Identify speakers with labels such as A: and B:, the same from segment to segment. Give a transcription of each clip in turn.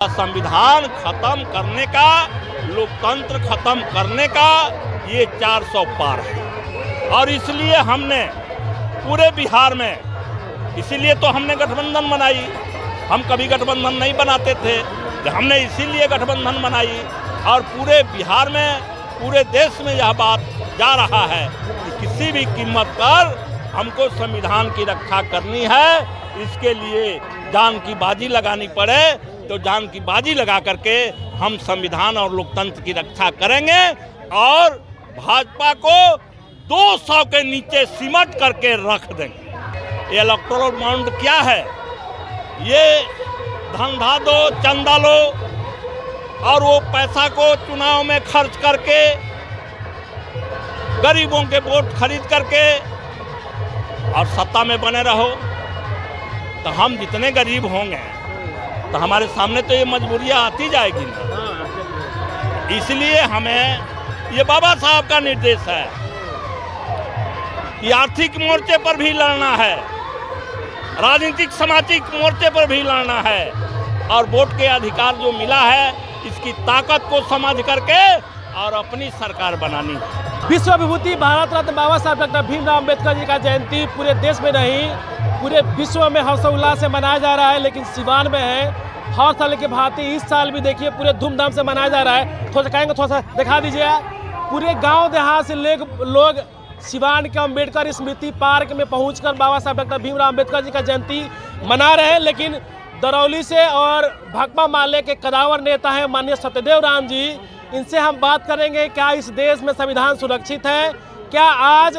A: संविधान खत्म करने का, लोकतंत्र खत्म करने का ये 400 पार है। और इसलिए हमने पूरे बिहार में, इसीलिए तो हमने गठबंधन बनाई। हम कभी गठबंधन नहीं बनाते थे, हमने इसीलिए गठबंधन बनाई। और पूरे बिहार में, पूरे देश में यह बात जा रहा है कि किसी भी कीमत पर हमको संविधान की रक्षा करनी है। इसके लिए जान की बाजी लगानी पड़े तो जान की बाजी लगा करके हम संविधान और लोकतंत्र की रक्षा करेंगे और भाजपा को 200 के नीचे सिमट करके रख देंगे। ये इलेक्टोरल बॉन्ड क्या है? ये धंधा दो, चंदा लो और वो पैसा को चुनाव में खर्च करके, गरीबों के वोट खरीद करके और सत्ता में बने रहो। तो हम जितने गरीब होंगे तो हमारे सामने तो ये मजबूरियां आती जाएगी ना। इसलिए हमें ये बाबा साहब का निर्देश है कि आर्थिक मोर्चे पर भी लड़ना है, राजनीतिक सामाजिक मोर्चे पर भी लड़ना है और वोट के अधिकार जो मिला है इसकी ताकत को समझ करके और अपनी सरकार बनानी है।
B: विश्व विभूति भारत रत्न बाबा साहब डॉक्टर भीमराव अम्बेडकर जी का जयंती पूरे देश में नहीं, पूरे विश्व में हर्षोल्लास से मनाया जा रहा है। लेकिन सिवान में है हर साल के भांति इस साल भी देखिए पूरे धूमधाम से मनाया जा रहा है। थोड़ा सा कहेंगे, थोड़ा सा दिखा दीजिए। पूरे गांव देहात से लोग सिवान के अम्बेडकर स्मृति पार्क में पहुंचकर बाबा साहब डॉक्टर भीमराव अम्बेडकर जी का जयंती मना रहे हैं। लेकिन दरौली से और भाकपा माले के कदावर नेता हैं माननीय सत्यदेव राम जी, इनसे हम बात करेंगे क्या इस देश में संविधान सुरक्षित है, क्या आज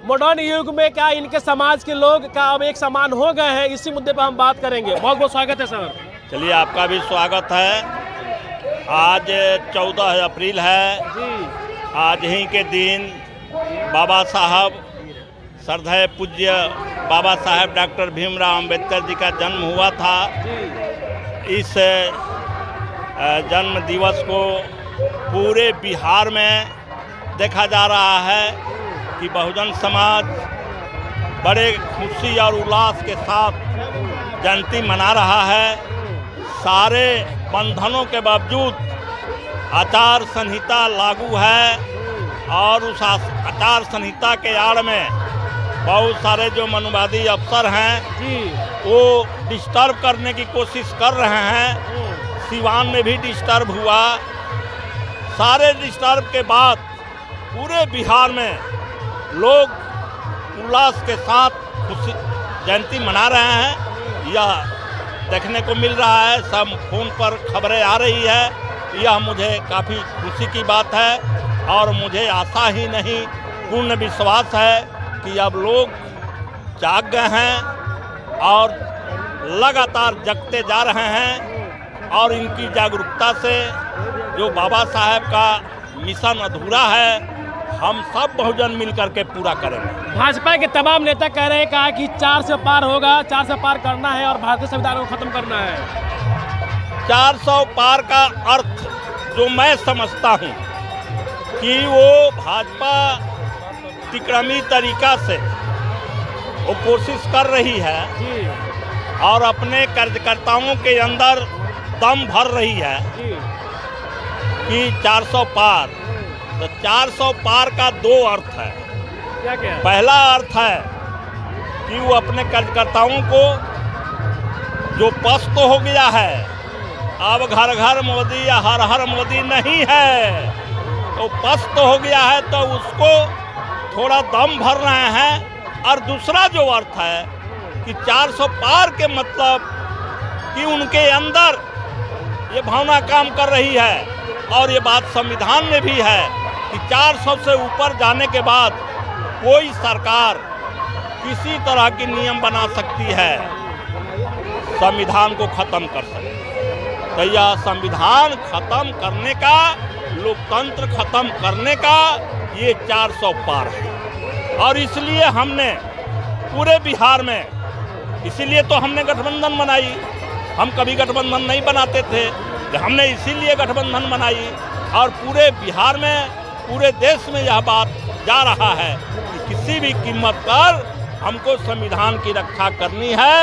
B: मॉडर्न युग में क्या इनके समाज के लोग क्या अब एक समान हो गए हैं। इसी मुद्दे पर हम बात करेंगे। बहुत बहुत स्वागत है सर।
A: चलिए, आपका भी स्वागत है। आज 14 अप्रैल है जी। आज ही के दिन बाबा साहब, श्रद्धेय पूज्य बाबा साहब डॉक्टर भीमराव अम्बेडकर जी का जन्म हुआ था। इस जन्म दिवस को पूरे बिहार में देखा जा रहा है कि बहुजन समाज बड़े खुशी और उल्लास के साथ जयंती मना रहा है। सारे बंधनों के बावजूद आचार संहिता लागू है और उस आचार संहिता के आड़ में बहुत सारे जो मनुवादी अफसर हैं वो डिस्टर्ब करने की कोशिश कर रहे हैं। सिवान में भी डिस्टर्ब हुआ। सारे डिस्टर्ब के बाद पूरे बिहार में लोग उल्लास के साथ खुशी जयंती मना रहे हैं। यह देखने को मिल रहा है, सब फोन पर खबरें आ रही है। यह मुझे काफ़ी खुशी की बात है और मुझे आशा ही नहीं, पूर्ण विश्वास है कि अब लोग जाग गए हैं और लगातार जगते जा रहे हैं और इनकी जागरूकता से जो बाबा साहब का मिशन अधूरा है हम सब बहुजन मिलकर के पूरा करेंगे।
B: भाजपा के तमाम नेता कह रहे हैं कहा कि 4 से पार होगा, 4 से पार करना है और भारतीय संविधान को खत्म करना है।
A: 400 पार का अर्थ जो मैं समझता हूँ कि वो भाजपा तिक्रमी तरीका से वो कोशिश कर रही है और अपने कार्यकर्ताओं के अंदर दम भर रही है कि 400 पार। तो 400 पार का 2 अर्थ है।
B: क्या?
A: पहला अर्थ है कि वो अपने कार्यकर्ताओं को जो पस्त हो गया है, अब घर घर मोदी या हर हर मोदी नहीं है, तो पस्त हो गया है तो उसको थोड़ा दम भर रहे हैं। और दूसरा जो अर्थ है कि 400 पार के मतलब कि उनके अंदर ये भावना काम कर रही है और ये बात संविधान में भी है कि 400 से ऊपर जाने के बाद कोई सरकार किसी तरह की नियम बना सकती है, संविधान को खत्म कर सकती। तो यह संविधान खत्म करने का, लोकतंत्र खत्म करने का ये 400 पार है। और इसलिए हमने पूरे बिहार में, इसीलिए तो हमने गठबंधन बनाई। हम कभी गठबंधन नहीं बनाते थे, हमने इसीलिए गठबंधन बनाई। और पूरे बिहार में, पूरे देश में यह बात जा रहा है कि किसी भी कीमत पर हमको संविधान की रक्षा करनी है।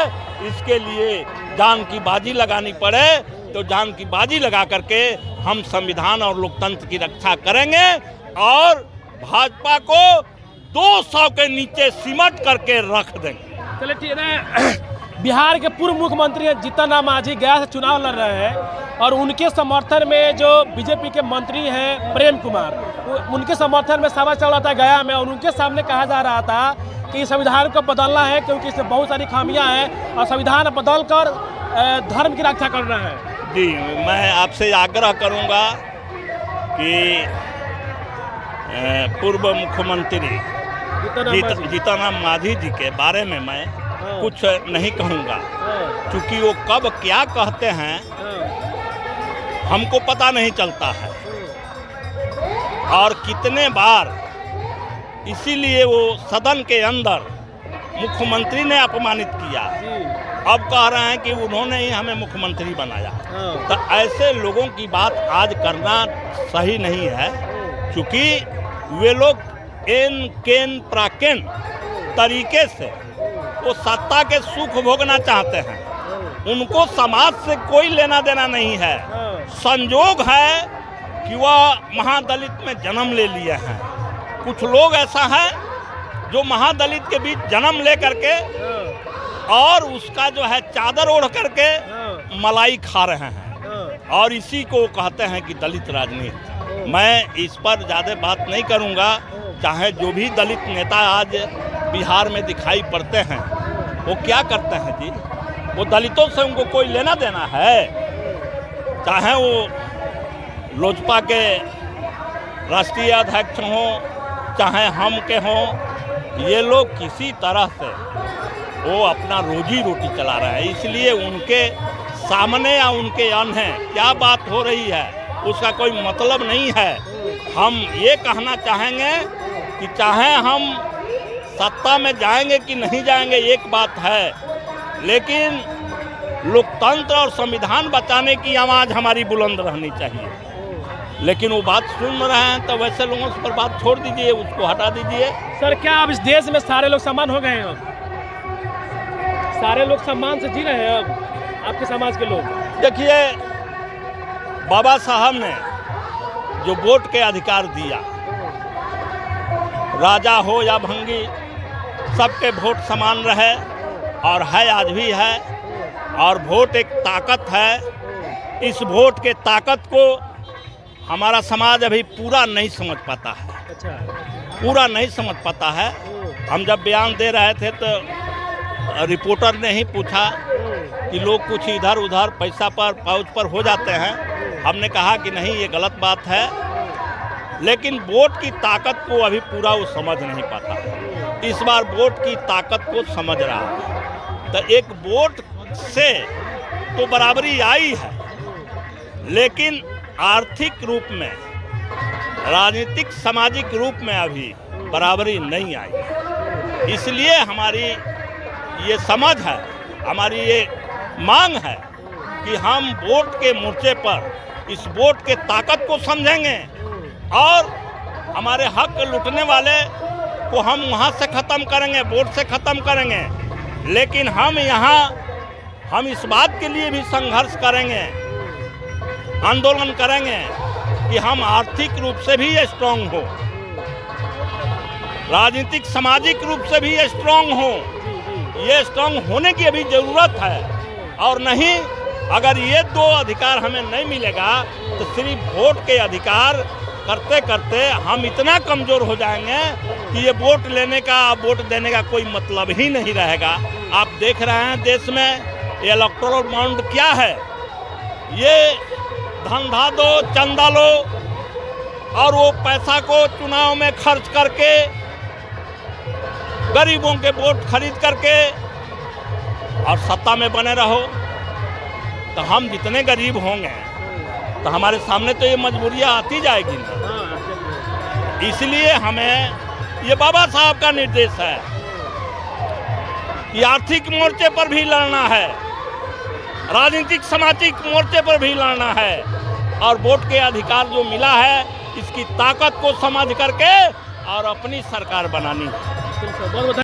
A: इसके लिए जान की बाजी लगानी पड़े तो जान की बाजी लगा करके हम संविधान और लोकतंत्र की रक्षा करेंगे और भाजपा को 200 के नीचे सिमट करके रख देंगे।
B: चलिए ठीक है। बिहार के पूर्व मुख्यमंत्री जीतन राम मांझी गया से चुनाव लड़ रहे हैं और उनके समर्थन में जो बीजेपी के मंत्री हैं प्रेम कुमार, उनके समर्थन में सभा चल रहा था गया में और उनके सामने कहा जा रहा था कि संविधान को बदलना है क्योंकि इसमें बहुत सारी खामियां हैं और संविधान बदल कर धर्म की रक्षा करना है।
A: जी, मैं आपसे आग्रह करूंगा कि पूर्व मुख्यमंत्री जीतन राम मांझी जी के बारे में मैं कुछ नहीं कहूँगा, क्योंकि वो कब क्या कहते हैं हमको पता नहीं चलता है और कितने बार इसीलिए वो सदन के अंदर मुख्यमंत्री ने अपमानित किया। अब कह रहे हैं कि उन्होंने ही हमें मुख्यमंत्री बनाया। तो ऐसे लोगों की बात आज करना सही नहीं है, क्योंकि वे लोग एन केन प्राकेन तरीके से वो सत्ता के सुख भोगना चाहते हैं। उनको समाज से कोई लेना देना नहीं है। संजोग है कि वह महादलित में जन्म ले लिए हैं। कुछ लोग ऐसा है जो महादलित के बीच जन्म ले करके और उसका जो है चादर ओढ़ करके मलाई खा रहे हैं और इसी को कहते हैं कि दलित राजनीति। मैं इस पर ज़्यादा बात नहीं करूंगा। चाहे जो भी दलित नेता आज बिहार में दिखाई पड़ते हैं वो क्या करते हैं जी, वो दलितों से उनको कोई लेना देना है। चाहे वो लोजपा के राष्ट्रीय अध्यक्ष हों चाहे हम के हों, ये लोग किसी तरह से वो अपना रोजी रोटी चला रहे हैं। इसलिए उनके सामने या उनके अनहे क्या बात हो रही है उसका कोई मतलब नहीं है। हम ये कहना चाहेंगे कि चाहे हम सत्ता में जाएंगे कि नहीं जाएंगे एक बात है, लेकिन लोकतंत्र और संविधान बचाने की आवाज़ हमारी बुलंद रहनी चाहिए। लेकिन वो बात सुन रहे हैं तो वैसे लोगों पर बात छोड़ दीजिए, उसको हटा दीजिए।
B: सर, क्या अब इस देश में सारे लोग समान हो गए हैं? अब सारे लोग सम्मान से जी रहे हैं अब आपके समाज के लोग?
A: देखिए, बाबा साहब ने जो वोट के अधिकार दिया, राजा हो या भंगी सबके वोट समान रहे और है, आज भी है। और वोट एक ताकत है। इस वोट के ताकत को हमारा समाज अभी पूरा नहीं समझ पाता है।
B: अच्छा,
A: पूरा नहीं समझ पाता है। हम जब बयान दे रहे थे तो रिपोर्टर ने ही पूछा कि लोग कुछ इधर उधर पैसा पर पाउच पर हो जाते हैं। हमने कहा कि नहीं, ये गलत बात है, लेकिन वोट की ताकत को अभी पूरा वो समझ नहीं पाता। इस बार वोट की ताकत को समझ रहा है। तो एक वोट से तो बराबरी आई है, लेकिन आर्थिक रूप में, राजनीतिक सामाजिक रूप में अभी बराबरी नहीं आई। इसलिए हमारी ये समझ है, हमारी ये मांग है कि हम वोट के मोर्चे पर इस वोट के ताकत को समझेंगे और हमारे हक लुटने वाले को हम वहाँ से ख़त्म करेंगे, वोट से ख़त्म करेंगे। लेकिन हम इस बात के लिए भी संघर्ष करेंगे, आंदोलन करेंगे कि हम आर्थिक रूप से भी स्ट्रांग हो, राजनीतिक सामाजिक रूप से भी स्ट्रांग हो। ये स्ट्रांग होने की अभी ज़रूरत है। और नहीं, अगर ये दो अधिकार हमें नहीं मिलेगा तो सिर्फ वोट के अधिकार करते करते हम इतना कमज़ोर हो जाएंगे कि ये वोट लेने का, वोट देने का कोई मतलब ही नहीं रहेगा। आप देख रहे हैं देश में ये इलेक्टोरल बॉन्ड क्या है। ये धंधा दो, चंदा लो और वो पैसा को चुनाव में खर्च करके, गरीबों के वोट खरीद करके और सत्ता में बने रहो। तो हम जितने गरीब होंगे तो हमारे सामने तो ये मजबूरियां आती जाएगी ना। इसलिए हमें ये बाबा साहब का निर्देश है कि आर्थिक मोर्चे पर भी लड़ना है, राजनीतिक सामाजिक मोर्चे पर भी लड़ना है और वोट के अधिकार जो मिला है इसकी ताकत को समझ करके और अपनी सरकार बनानी है।